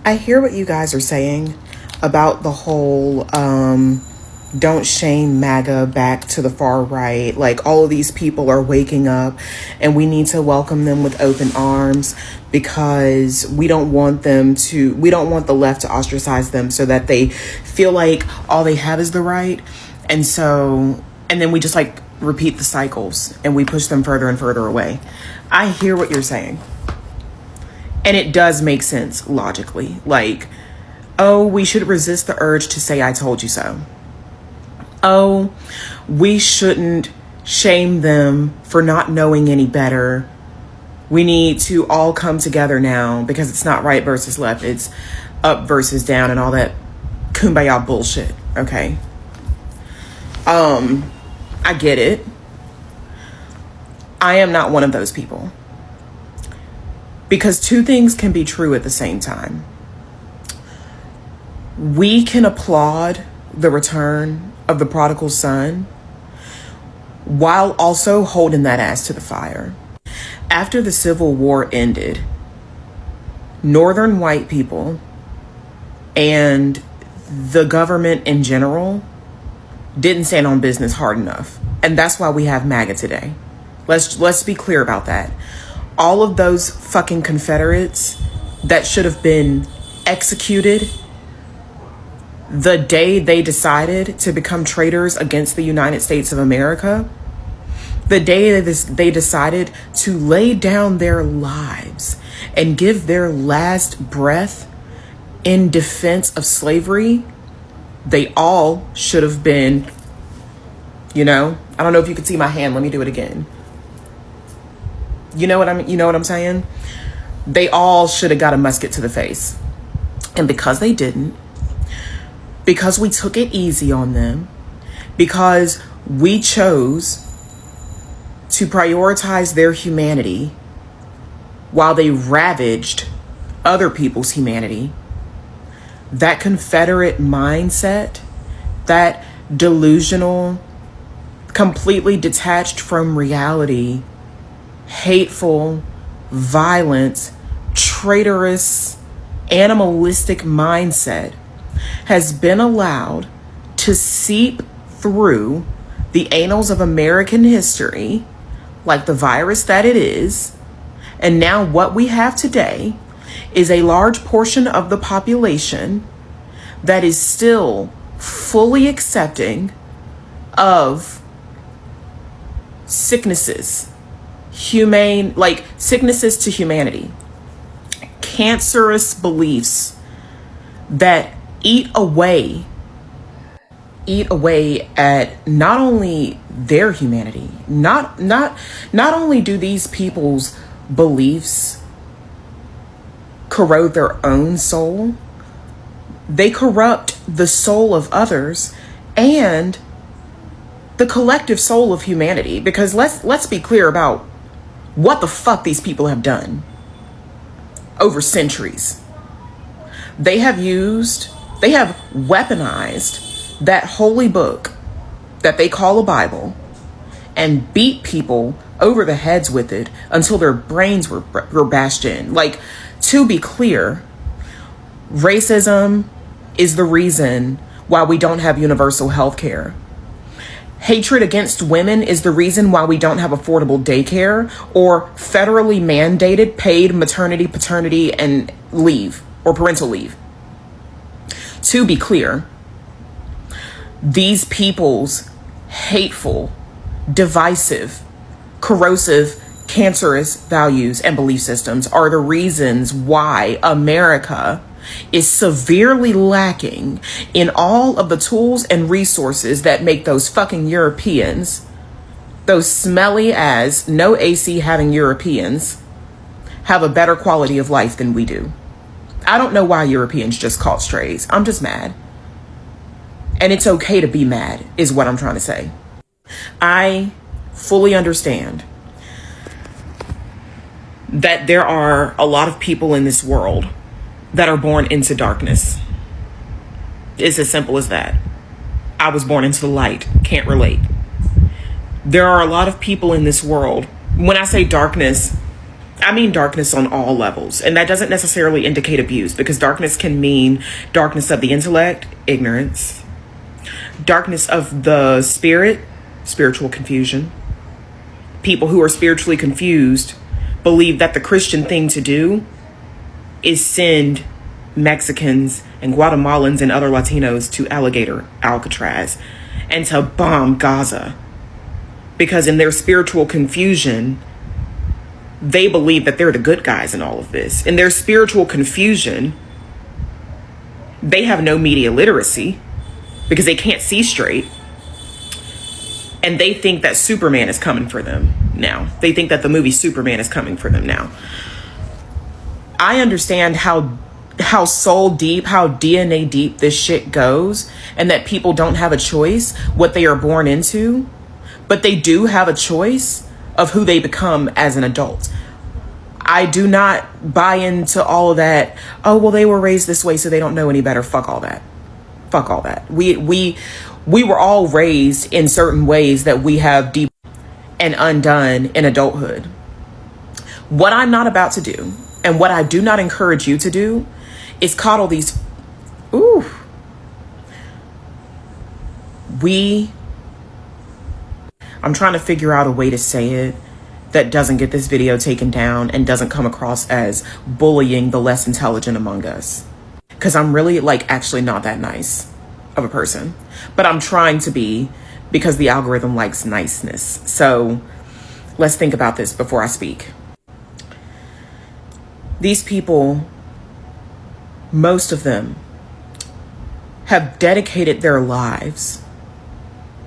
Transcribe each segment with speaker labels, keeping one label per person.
Speaker 1: I hear what you guys are saying about the whole don't shame MAGA back to the far right. Like, all of these people are waking up and we need to welcome them with open arms, because we don't want the left to ostracize them so that they feel like all they have is the right. And then we just like repeat the cycles and we push them further and further away. I hear what you're saying. And it does make sense logically. Like, oh, we should resist the urge to say, I told you so. Oh, we shouldn't shame them for not knowing any better. We need to all come together now, because it's not right versus left. It's up versus down and all that kumbaya bullshit. Okay. I get it. I am not one of those people. Because two things can be true at the same time. We can applaud the return of the prodigal son while also holding that ass to the fire. After the Civil War ended, Northern white people and the government in general didn't stand on business hard enough. And that's why we have MAGA today. Let's be clear about that. All of those fucking Confederates that should have been executed the day they decided to become traitors against the United States of America, the day they decided to lay down their lives and give their last breath in defense of slavery, they all should have been, I don't know if you can see my hand. Let me do it again. You know what I'm saying? They all should have got a musket to the face. And because they didn't, because we took it easy on them, because we chose to prioritize their humanity while they ravaged other people's humanity, that Confederate mindset, that delusional, completely detached from reality, hateful, violent, traitorous, animalistic mindset has been allowed to seep through the annals of American history like the virus that it is. And now what we have today is a large portion of the population that is still fully accepting of sicknesses, sicknesses to humanity, cancerous beliefs that eat away at not only their humanity, not only do these people's beliefs corrode their own soul, they corrupt the soul of others and the collective soul of humanity. Because let's be clear about what the fuck these people have done over centuries. They have weaponized that holy book that they call a Bible and beat people over the heads with it until their brains were bashed in. Like, to be clear, racism is the reason why we don't have universal health care. Hatred against women is the reason why we don't have affordable daycare or federally mandated paid maternity, paternity, and leave or parental leave. To be clear, these people's hateful, divisive, corrosive, cancerous values and belief systems are the reasons why America is severely lacking in all of the tools and resources that make those fucking Europeans, those smelly as no AC having Europeans, have a better quality of life than we do. I don't know why Europeans just caught strays. I'm just mad. And it's okay to be mad, is what I'm trying to say. I fully understand that there are a lot of people in this world that are born into darkness. It's as simple as that. I was born into the light. Can't relate. There are a lot of people in this world. When I say darkness, I mean darkness on all levels. And that doesn't necessarily indicate abuse, because darkness can mean darkness of the intellect, ignorance, darkness of the spirit, spiritual confusion. People who are spiritually confused believe that the Christian thing to do is send Mexicans and Guatemalans and other Latinos to Alcatraz and to bomb Gaza. Because in their spiritual confusion, they believe that they're the good guys in all of this. In their spiritual confusion, they have no media literacy because they can't see straight. And they think that Superman is coming for them now. They think that the movie Superman is coming for them now. I understand how soul deep, how DNA deep this shit goes, and that people don't have a choice what they are born into, but they do have a choice of who they become as an adult. I do not buy into all of that. Oh, well, they were raised this way, so they don't know any better. Fuck all that. Fuck all that. We were all raised in certain ways that we have deep and undone in adulthood. What I'm not about to do, and what I do not encourage you to do, is coddle these. I'm trying to figure out a way to say it that doesn't get this video taken down and doesn't come across as bullying the less intelligent among us. Because I'm really actually not that nice of a person. But I'm trying to be, because the algorithm likes niceness. So let's think about this before I speak. These people, most of them, have dedicated their lives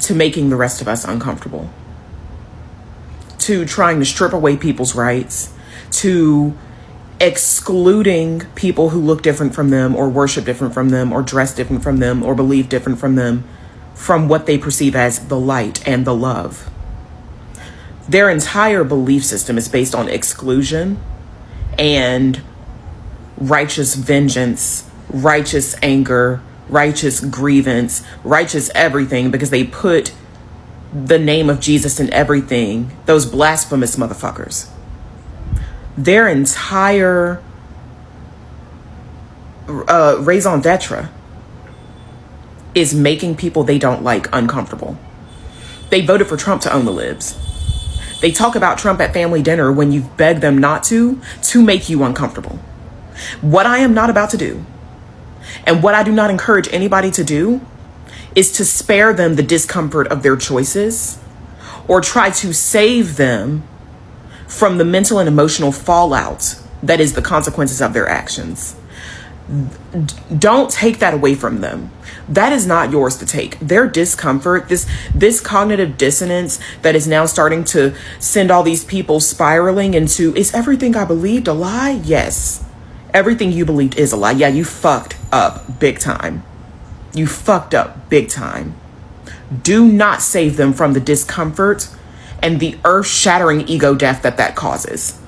Speaker 1: to making the rest of us uncomfortable, to trying to strip away people's rights, to excluding people who look different from them, or worship different from them, or dress different from them, or believe different from them, from what they perceive as the light and the love. Their entire belief system is based on exclusion and righteous vengeance, righteous anger, righteous grievance, righteous everything, because they put the name of Jesus in everything. Those blasphemous motherfuckers. Their entire raison d'etre is making people they don't like uncomfortable. They voted for Trump to own the libs. They talk about Trump at family dinner when you've begged them not to make you uncomfortable. What I am not about to do, and what I do not encourage anybody to do, is to spare them the discomfort of their choices, or try to save them from the mental and emotional fallout that is the consequences of their actions. Don't take that away from them. That is not yours to take. Their discomfort, this cognitive dissonance that is now starting to send all these people spiraling into, is everything I believed a lie? Yes. Everything you believed is a lie. Yeah, you fucked up big time. You fucked up big time. Do not save them from the discomfort and the earth-shattering ego death that causes.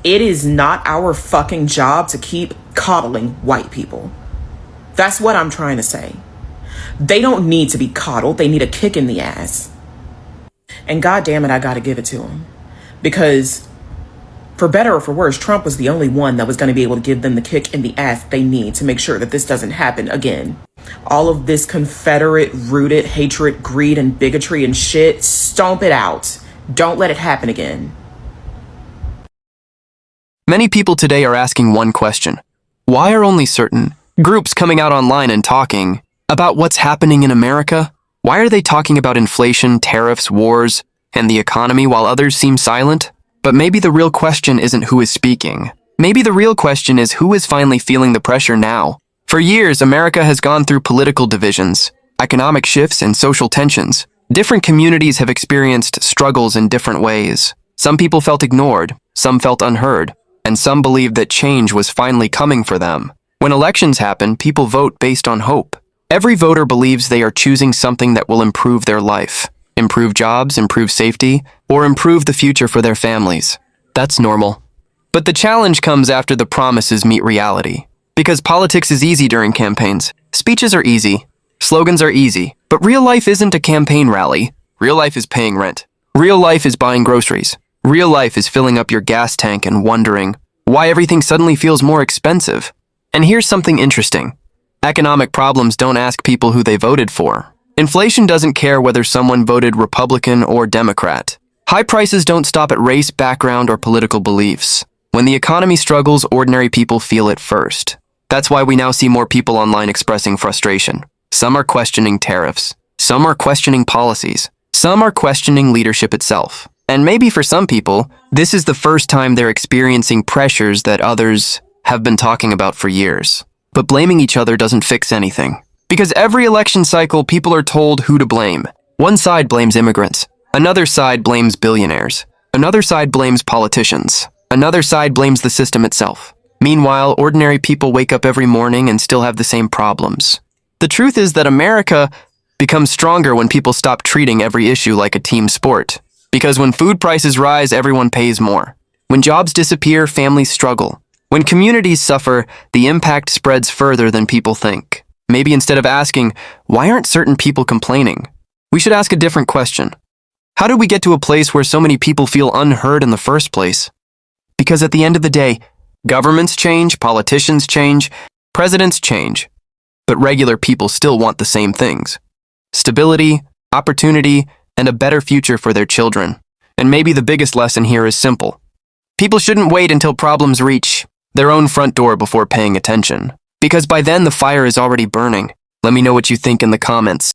Speaker 1: It is not our fucking job to keep coddling white people. That's what I'm trying to say. They don't need to be coddled. They need a kick in the ass. And God damn it, I gotta give it to them. Because for better or for worse, Trump was the only one that was going to be able to give them the kick in the ass they need to make sure that this doesn't happen again. All of this Confederate-rooted hatred, greed, and bigotry and shit, stomp it out. Don't let it happen again.
Speaker 2: Many people today are asking one question. Why are only certain groups coming out online and talking about what's happening in America? Why are they talking about inflation, tariffs, wars, and the economy while others seem silent? But maybe the real question isn't who is speaking. Maybe the real question is who is finally feeling the pressure now. For years, America has gone through political divisions, economic shifts, and social tensions. Different communities have experienced struggles in different ways. Some people felt ignored, some felt unheard, and some believed that change was finally coming for them. When elections happen, people vote based on hope. Every voter believes they are choosing something that will improve their life. Improve jobs, improve safety, or improve the future for their families. That's normal. But the challenge comes after the promises meet reality. Because politics is easy during campaigns. Speeches are easy. Slogans are easy. But real life isn't a campaign rally. Real life is paying rent. Real life is buying groceries. Real life is filling up your gas tank and wondering why everything suddenly feels more expensive. And here's something interesting. Economic problems don't ask people who they voted for. Inflation doesn't care whether someone voted Republican or Democrat. High prices don't stop at race, background, or political beliefs. When the economy struggles, ordinary people feel it first. That's why we now see more people online expressing frustration. Some are questioning tariffs. Some are questioning policies. Some are questioning leadership itself. And maybe for some people, this is the first time they're experiencing pressures that others have been talking about for years. But blaming each other doesn't fix anything. Because every election cycle, people are told who to blame. One side blames immigrants. Another side blames billionaires. Another side blames politicians. Another side blames the system itself. Meanwhile, ordinary people wake up every morning and still have the same problems. The truth is that America becomes stronger when people stop treating every issue like a team sport. Because when food prices rise, everyone pays more. When jobs disappear, families struggle. When communities suffer, the impact spreads further than people think. Maybe instead of asking, why aren't certain people complaining, we should ask a different question. How did we get to a place where so many people feel unheard in the first place? Because at the end of the day, governments change, politicians change, presidents change. But regular people still want the same things. Stability, opportunity, and a better future for their children. And maybe the biggest lesson here is simple. People shouldn't wait until problems reach their own front door before paying attention. Because by then the fire is already burning. Let me know what you think in the comments.